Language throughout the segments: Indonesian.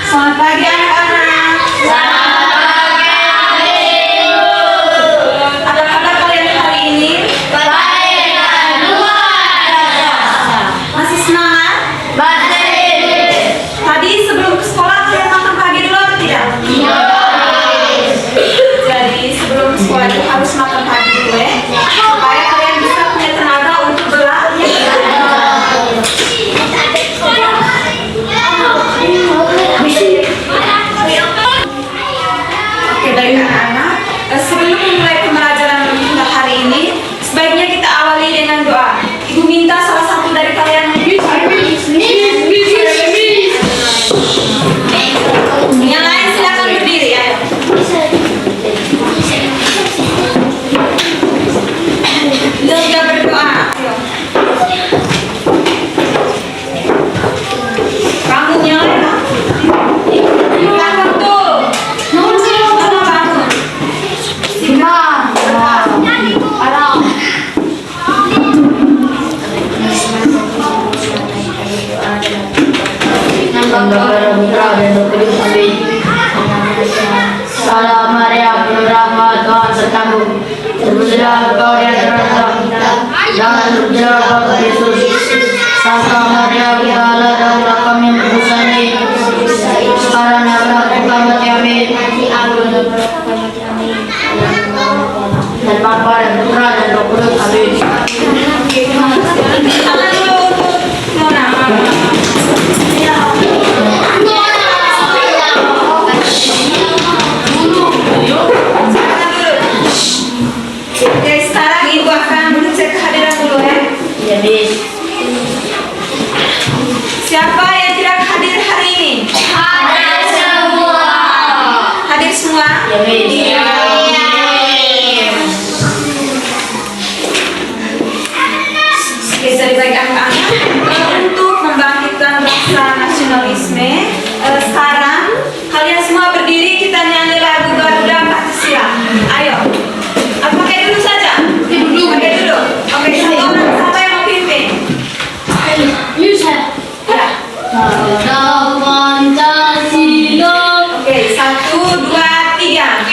Selamat pagi anak-anak. Selamat pagi Ibu. Apa kabar kalian hari ini? Baik dan luar biasa. Masih semangat? Masih. Tadi sebelum ke sekolah kalian makan pagi dulu atau tidak? Iya. Jadi sebelum ke sekolah itu harus makan pagi dulu ya, supaya kalian bisa punya tenaga untuk belajar. Oke, baik anak-anak. Sebelum memulai pembelajaran kita hari ini, sebaiknya kita awali dengan doa. Ibu minta salah satu dari kalian yang lain silakan berdiri ya. Kita sudah berdoa. Ayo. Kamu yang lain. Belakang tuh. Sama bangun. Salam Maria, penuh rahmat, Tuhan sertamu. Terpujilah Engkau di antara kita, dan terpujilah Engkau Yesus. Santa Maria, kita Allah, daulah kami berdosa ini. Sekarang yang berlaku kami, amin. Dan Bapa dan Putra dan Roh Kudus, amin. Tangan dulu untuk Nona. Oke, sekarang Ibu akan mengecek kehadiran dulu ya. Ya, bis. Siapa yang tidak hadir hari ini? Hadir semua. Hadir semua? Ya, bis. Oke, dari baik anak-anak, untuk membangkitkan rasa nasionalisme, sekarang kalian semua berdiri, kita nyanyi lagu Garuda Pancasila. Ayo, pakai dulu saja. Pakai dulu. Oke, satu orang siapa yang mau pimpin? Ya. Pancasila. Oke, 1, 2, 3.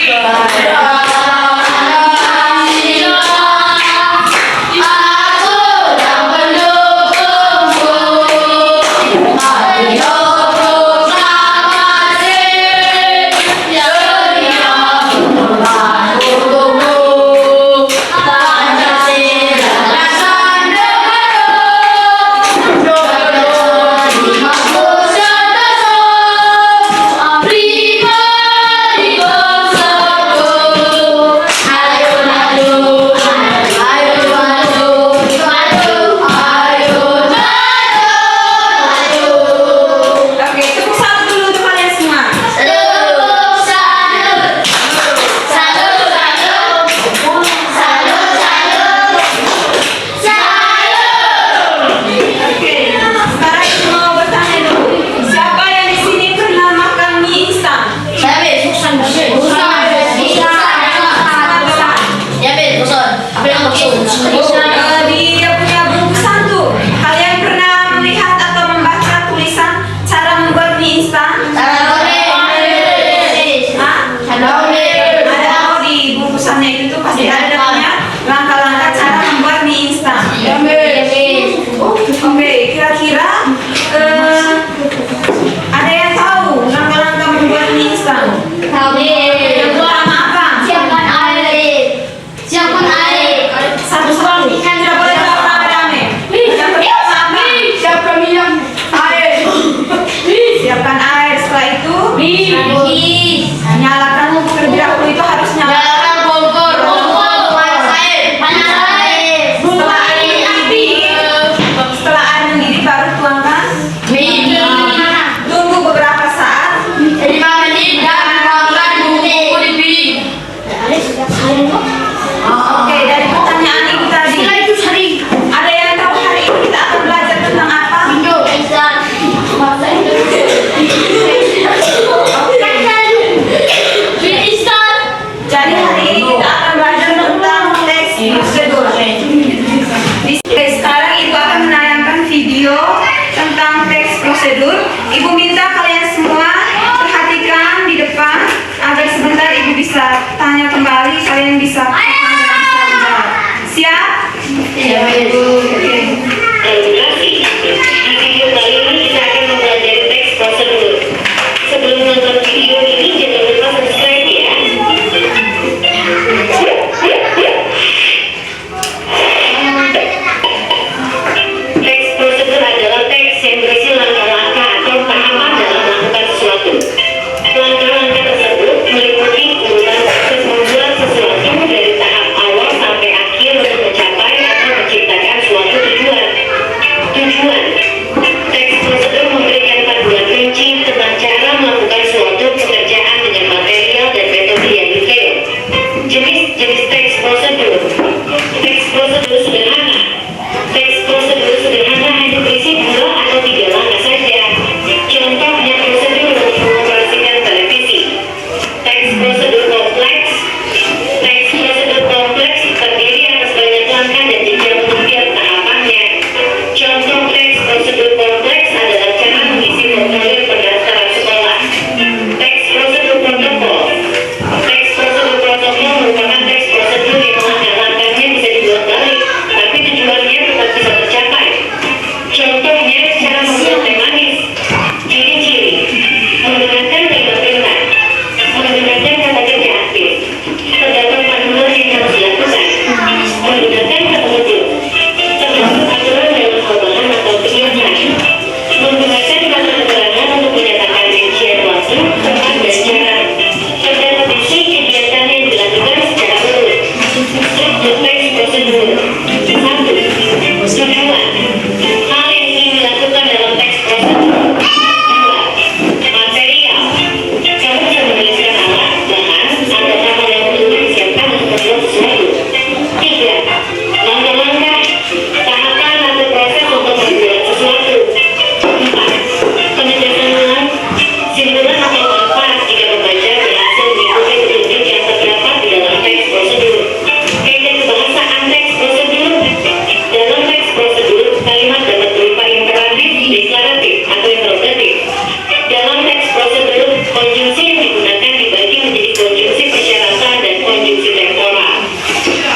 Oke, tepuk tangan dulu untuk kalian semua. Oke, sekarang Ibu mau bertanya dulu. Siapa yang di sini pernah makan mie instan? Dia punya bungkusan tuh. Kalian pernah melihat atau membaca tulisan cara membuat mie instan? Hah? Ada di bungkusannya itu tuh pasti ada punya langkah-langkah cara membuat mie instan. Oke, kira-kira ada yang tahu langkah-langkah membuat mie instan? Yang pertama apa? Satu-satu. Tidak boleh jawab rame-rame. Yang pertama apa? Siapkan air. Setelah itu nyalakan kompor terlebih dahulu. Itu harus nyalakan. Setelah air mendidih baru tuangkan. Tunggu beberapa saat. Oke, dari pertanyaan ibu tadi, ada yang tahu hari ini kita akan belajar tentang apa? Konjungsi yang digunakan dibagi menjadi konjungsi persyaratan dan konjungsi temporal.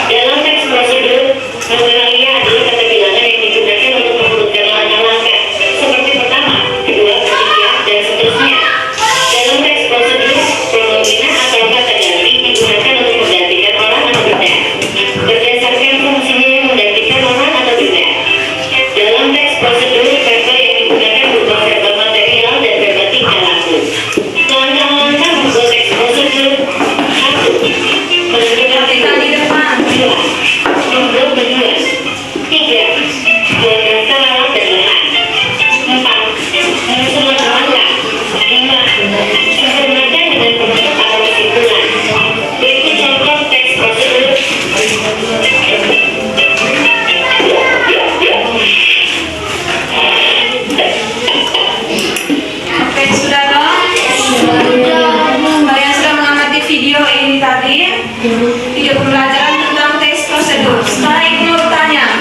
Dalam teks prosedur, nomor ia adalah kata bilangan yang digunakan untuk mengurutkan langkah-langkah seperti pertama, kedua, ketiga, dan seterusnya. Dalam teks prosedur, pronomina atau kata ganti digunakan untuk menggantikan orang atau benda berdasarkan fungsinya yang menggantikan orang atau benda. Dalam teks prosedur, verbal yang digunakan berupa verbal material dan verbal tingkah laku. Langkah-langkah membuat teks prosedur: 1. Menentukan Kita di depan. 2. Membuat bendungan. 3. Buat daftar alat dan bahan. 4. Menyusun langkah-langkah. 5. Sempurnakan dengan penutup atau kesimpulan. Berikut contoh teks prosedur. Oke, sudah dong? Kalian sudah mengamati video ini tadi? Video pembelajaran tentang teks prosedur. Sekarang Ibu mau tanya.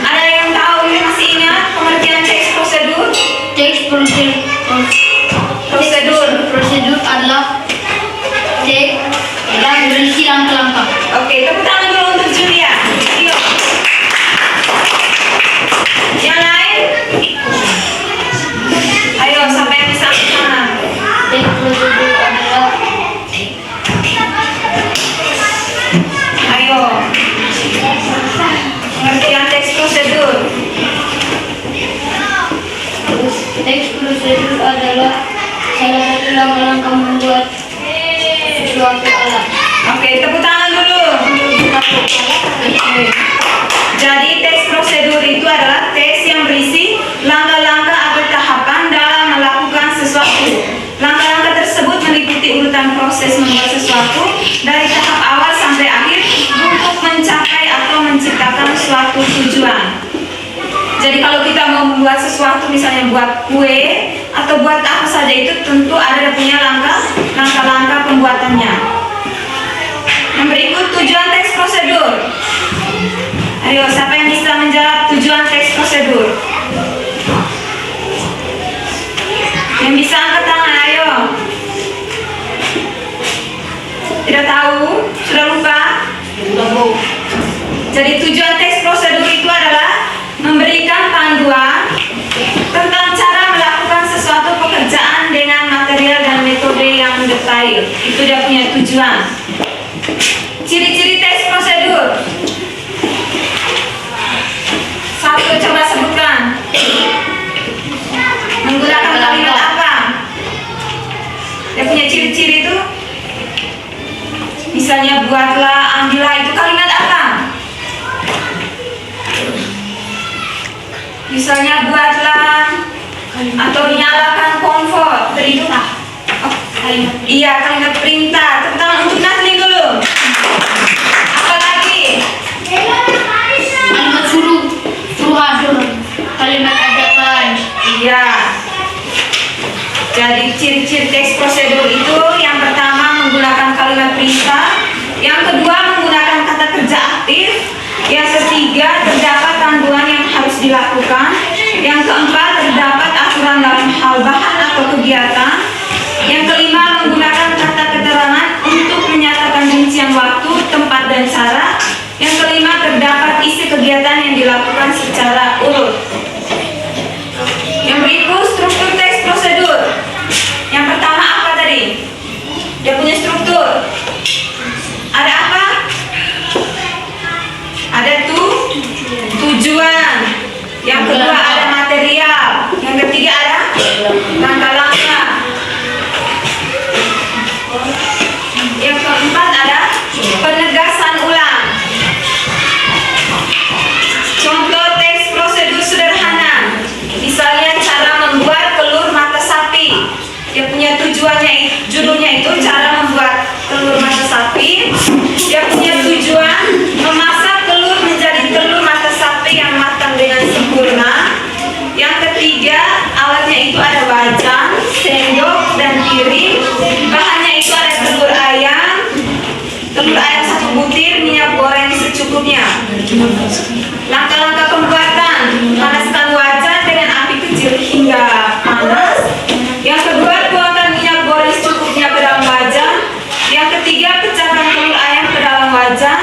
Ada yang tahu, masih ingat pengertian teks prosedur? Teks prosedur adalah teks yang berisi langkah-langkah. Oke, tepuk tangan dulu untuk Julia. Yuk. Yang lain? Ayo, siapa yang bisa angkat tangan? Teks prosedur adalah Ayo. Pengertian teks prosedur. salah satu langkah-langkah membuat suatu alat. Oke, tepuk tangan dulu. Oke. Jadi tes prosedur itu adalah tes yang berisi langkah-langkah atau tahapan dalam melakukan sesuatu. Langkah-langkah tersebut meliputi urutan proses membuat sesuatu dari tahap awal sampai akhir untuk mencapai atau menciptakan suatu tujuan. Jadi kalau kita mau membuat sesuatu, misalnya buat kue atau buat apa saja, itu tentu ada punya langkah-langkah pembuatannya. Yang berikut tujuan teks prosedur. Ayo, siapa yang bisa menjawab tujuan teks prosedur? Yang bisa angkat tangan, ayo. Tidak tahu? Sudah lupa? Jadi tujuan teks prosedur itu adalah memberikan panduan tentang cara melakukan sesuatu pekerjaan dengan material dan metode yang detail. Itu dia punya tujuan. Ciri-ciri teks prosedur. Satu, coba sebutkan. Menggunakan kalimat apa? Dia punya ciri-ciri itu. Misalnya buatlah, ambillah, itu kalimat apa? Misalnya buatlah atau nyalakan kompor, perintah. Oh, iya, kalimat perintah. Tepuk tangan untuk Natli dulu. Apa lagi? Kalimat suruhan, kalimat ajakan. Iya. Jadi ciri-ciri teks prosedur itu yang pertama menggunakan kalimat perintah, yang kedua menggunakan kata kerja aktif, yang ketiga terdapat panduan yang harus dilakukan, yang keempat terdapat aturan dalam hal bahan atau kegiatan, yang kelima menggunakan kata keterangan untuk menyatakan rincian waktu, tempat dan cara, yang kelima terdapat isi kegiatan yang dilakukan secara urut. Yang berikut struktur teks prosedur. Yang pertama apa tadi? Dia punya struktur. Ada apa? Ada tujuan. Yang kedua ada material. Yang ketiga ada langkah-langkah. Yang keempat ada penegasan ulang. Contoh teks prosedur sederhana. Misalnya cara membuat telur mata sapi. Dia punya tujuannya, judulnya itu cara membuat telur mata sapi. Dia punya tujuan memasak telur menjadi telur mata sapi yang matang dengan sempurna. Yang ketiga, alatnya itu ada wajan, sendok, dan piring. Bahannya itu ada telur ayam 1 butir, minyak goreng secukupnya. Langkah-langkah pembuatan: panaskan wajan dengan api kecil hingga panas. Yang kedua, tuangkan minyak goreng wajan.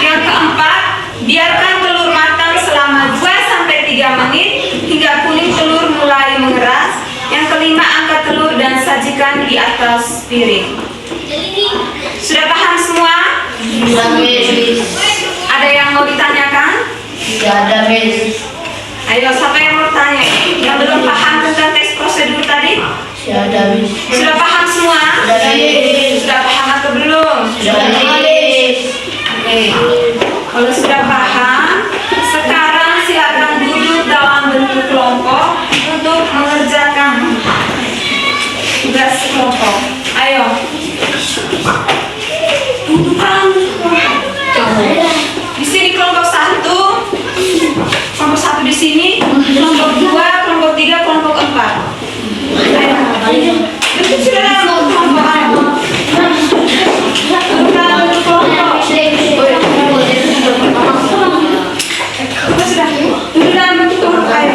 Yang keempat, biarkan telur matang selama 2-3 menit hingga kuning telur mulai mengeras. Yang kelima, angkat telur dan sajikan di atas piring. Sudah paham semua? Sudah, Miss. Ada yang mau ditanyakan? Tidak ada, Miss. Ayo, siapa yang mau tanya? Yang belum paham tentang teks prosedur tadi? Tidak ada, Miss. Sudah paham semua? Sudah, Miss. Sudah paham atau belum? Sudah, Miss. Oke. Kalau sudah paham, sekarang silakan duduk dalam bentuk kelompok untuk mengerjakan tugas kelompok. Ayo. Duduk dalam bentuk kelompok. Di sini kelompok 1. Kelompok 1 di sini, kelompok 2, kelompok 3, kelompok 4. Ayo. Duduk sudah dalam kelompok. Ayo. Duduk dalam bentuk kelompok. Sudah. Duduk dalam bentuk kelompok. Ayo.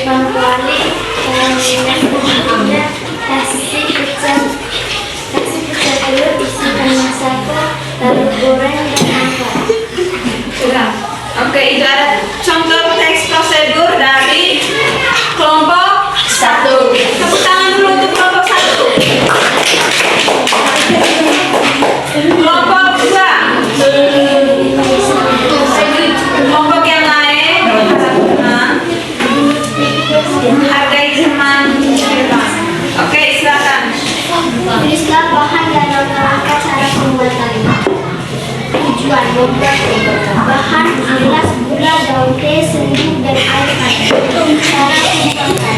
kuali kasih pecah telur, isikan masako, lalu goreng dan angkat. Sudah. Oke, itu ada contoh teks prosedur dari kelompok 1. Tepuk tangan dulu untuk kelompok 1. Kelompok 2. Kelompok yang lain hargai teman. Oke, silakan. Tulislah bahan dan langkah cara pembuatannya. Tujuan membuat bahan gelas, gula, daun teh, serbuk, dan air panas. Cara pembuatan: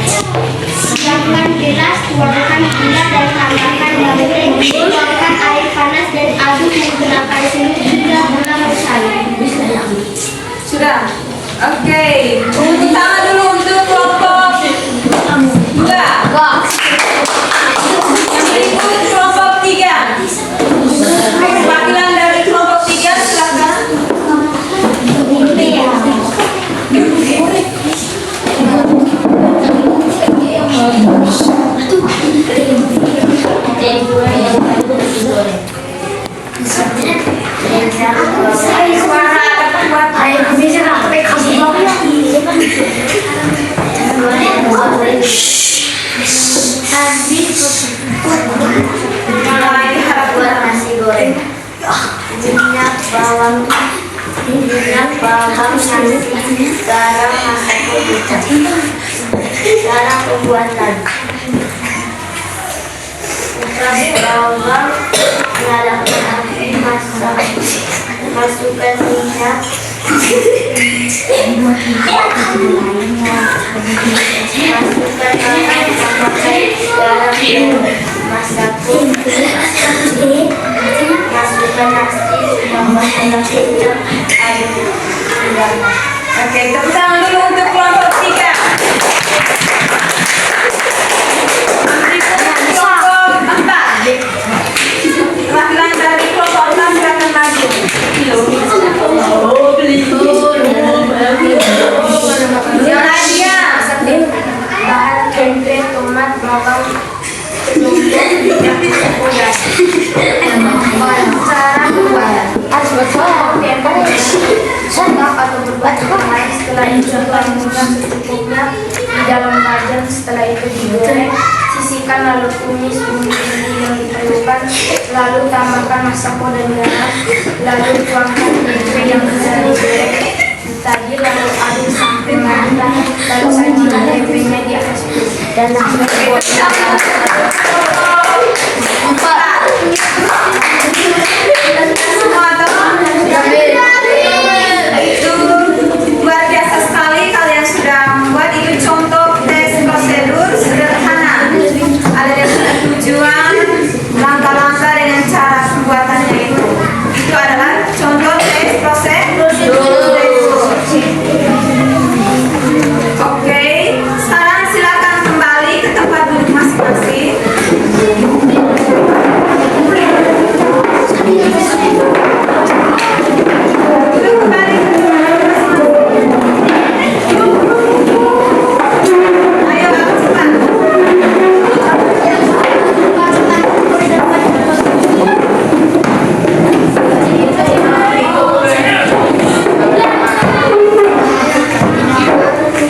siapkan gelas, tuangkan gula dan tambahkan daun teh. Tuangkan air panas dan aduk menggunakan serbuk hingga gula meresap. Sudah. Oke. Tepuk tangan dulu untuk kelompok 2. Yang berikut kelompok 3. Perwakilan dari kelompok 3 silakan. Suara buat mulai harap buat nasi goreng. Minyak bawang nasi, garam, masako, kecap. Cara pembuatan: putar bawang, nyalakan api, masukkan minyak, masukkan garam, masako, masukkan nasi, tambahkan kecap, aduk. Oke, tepuk tangan dulu untuk kelompok 3. Berikut kelompok 4. Perwakilan dari kelompok 4 silakan maju. Yang lainnya. Bahan tempe, tomat, bawang, cara membuat santap atau berbuat manis. Setelah itu tuangkan secukupnya di dalam wajan. Setelah itu digoreng, sisihkan lalu tumis bumbu-bumbu yang diperlukan, lalu tambahkan masako dan garam, lalu tuangkan tempe yang sudah digoreng tadi, lalu aduk sampai merata, lalu sajikan tempenya di atas piring dan langsung dibuat. Semua teman. Itu luar biasa sekali kalian sudah membuat. Itu contoh tes prosedur sederhana. Ada dengan tujuan, langkah-langkah dengan cara pembuatannya itu. Itu adalah contoh tes prosedur. Oke, sekarang silakan kembali ke tempat duduk masing-masing.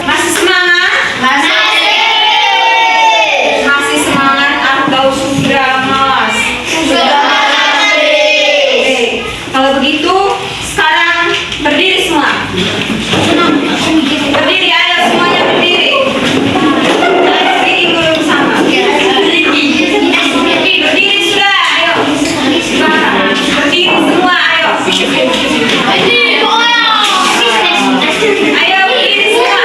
Masih semangat? Masih semangat atau sudah malas? Oke, kalau begitu sekarang berdiri semua. Berdiri, ayo semuanya berdiri. Berdiri dulu bersama. Berdiri sudah, ayo. Berdiri semua, ayo. Ayo berdiri semua.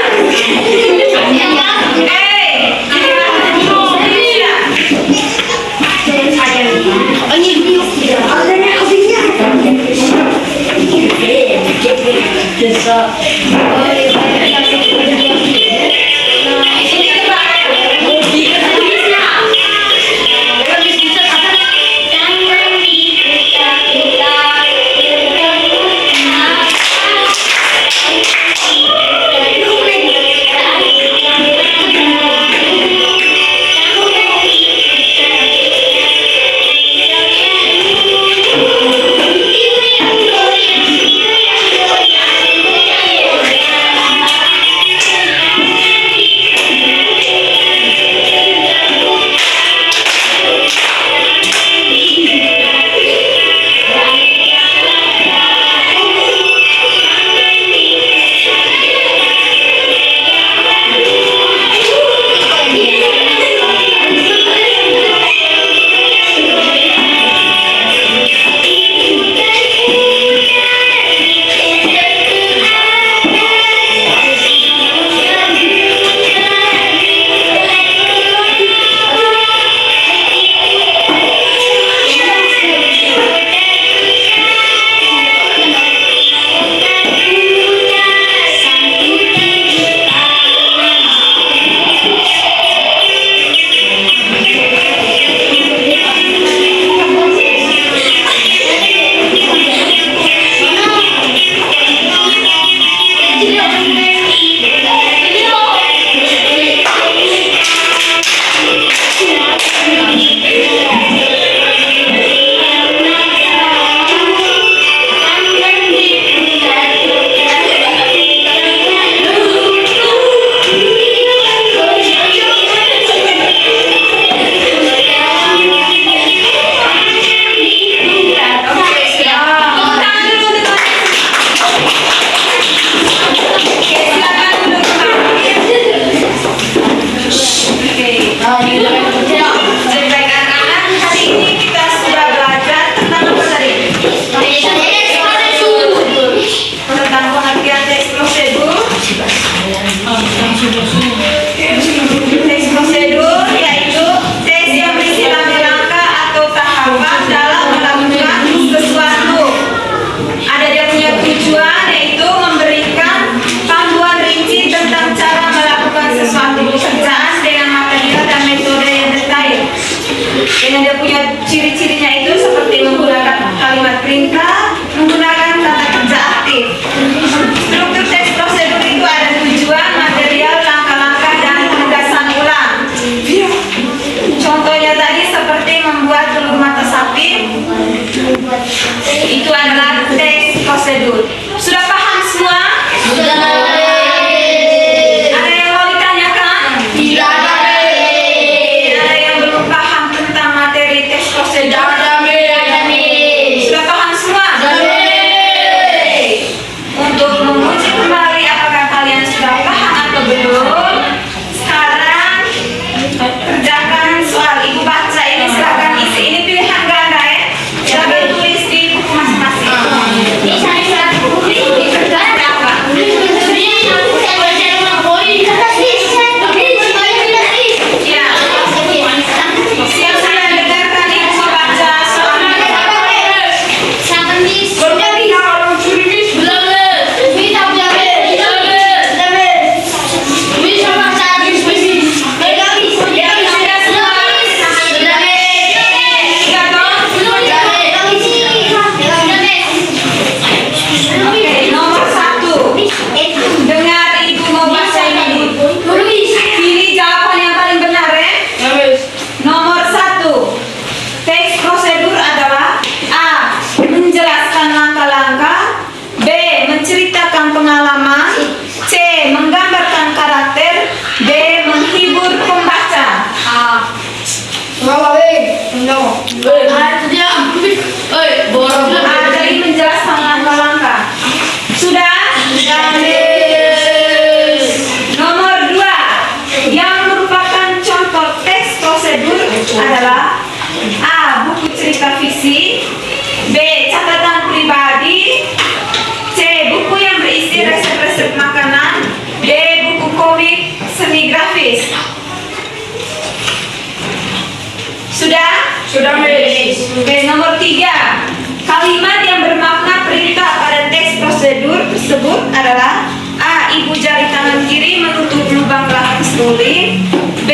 Sudah, Miss. Oke, nomor 3. Kalimat yang bermakna perintah pada teks prosedur tersebut adalah A. Ibu jari tangan kiri menutup lubang belakang seruling. B.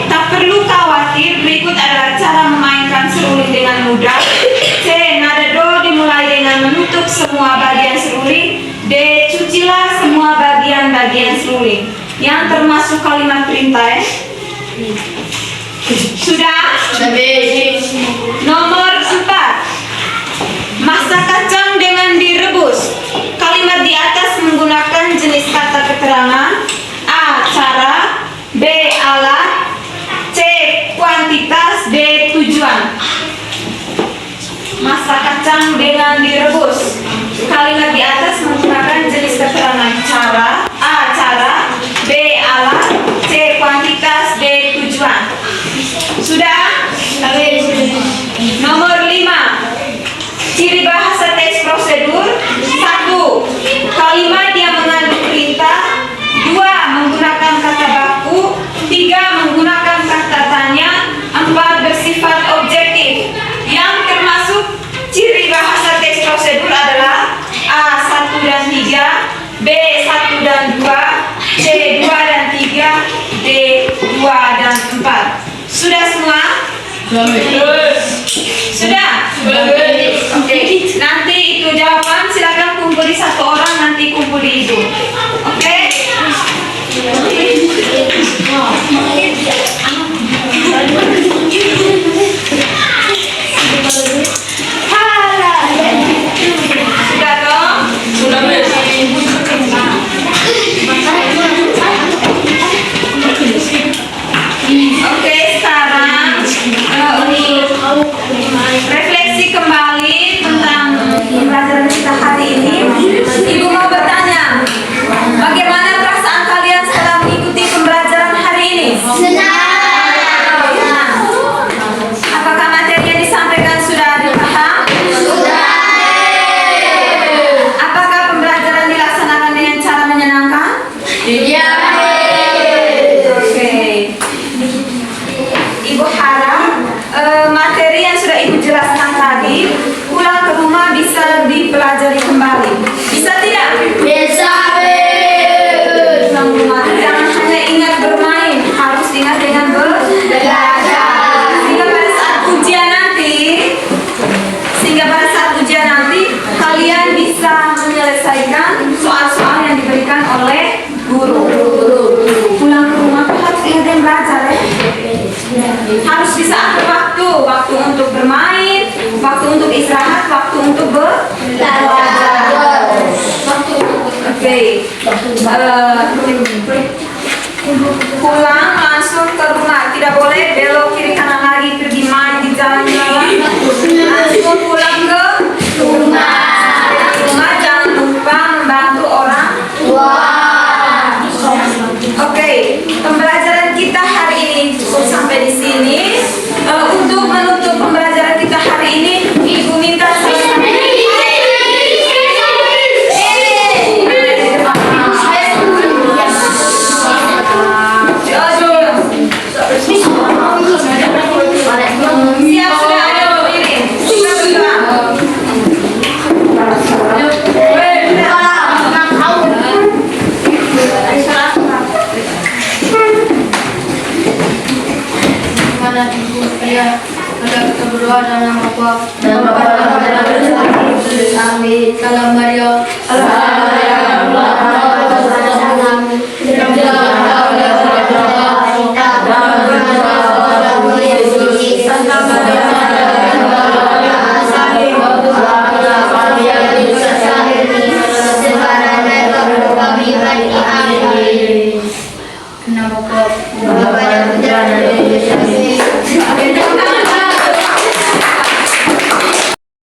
Tak perlu khawatir, berikut adalah cara memainkan seruling dengan mudah. C. Nada do dimulai dengan menutup semua bagian seruling. D. Cucilah semua bagian-bagian seruling. Yang termasuk kalimat perintah. Sudah? Nomor 4. Masak kacang dengan direbus. Kalimat di atas menggunakan jenis kata keterangan. A. Cara. B. Alat. C. Kuantitas. D. Tujuan. Masak kacang dengan direbus. Kalimat di atas menggunakan jenis keterangan. Cara. A. Cara. B. Alat. C. Kuantitas. D. Tujuan. Sudah? Nomor 5. Ciri bahasa teks prosedur. 1. Kalimat yang mengandung perintah. 2. Menggunakan kata baku. 3. Menggunakan kata tanya. 4. Bersifat objektif. Yang termasuk ciri bahasa teks prosedur adalah A. 1 dan 3, B. 1 dan 2, C. 2 dan 3, D. 2 dan 4. Sudah semua? Sudah? Oke, nanti itu jawaban silakan kumpul di satu orang, nanti kumpul di itu. Oke? Sudah dong? Oke, sekarang refleksi kembali tentang pelajaran kita hari ini. Ibu mau bertanya, bagaimana perasaan kalian setelah mengikuti pembelajaran hari ini? Senang. Apakah materi yang disampaikan sudah dipaham? Sudah. Apakah pembelajaran dilaksanakan dengan cara menyenangkan? Iya. Oke. Ibu harap materi yang sudah Ibu jelaskan tadi pulang ke rumah bisa dipelajari kembali. Bisa tidak? Bisa. Pulang ke rumah jangan hanya ingat bermain, harus ingat dengan belajar. Sehingga pada saat ujian nanti kalian bisa menyelesaikan soal-soal yang diberikan oleh guru. Pulang ke rumah harus ingat dan belajar ya. Harus bisa atur waktu untuk bermain, waktu untuk istirahat, waktu untuk belajar. Oke. Pulang langsung ke rumah, tidak boleh belok kiri kanan lagi pergi main di jalan-jalan. Langsung pulang ke rumah. Jangan lupa membantu orang tua. Oke, pembelajaran kita hari ini cukup sampai di sini. Untuk menutup pembelajaran kita hari ini, Ibu minta siap sudah ada berdiri. Kita berdoa. Kita berdoa dalam nama Amin. Salam Maria. Nama Bapak dan Putra dan Roh Kudus.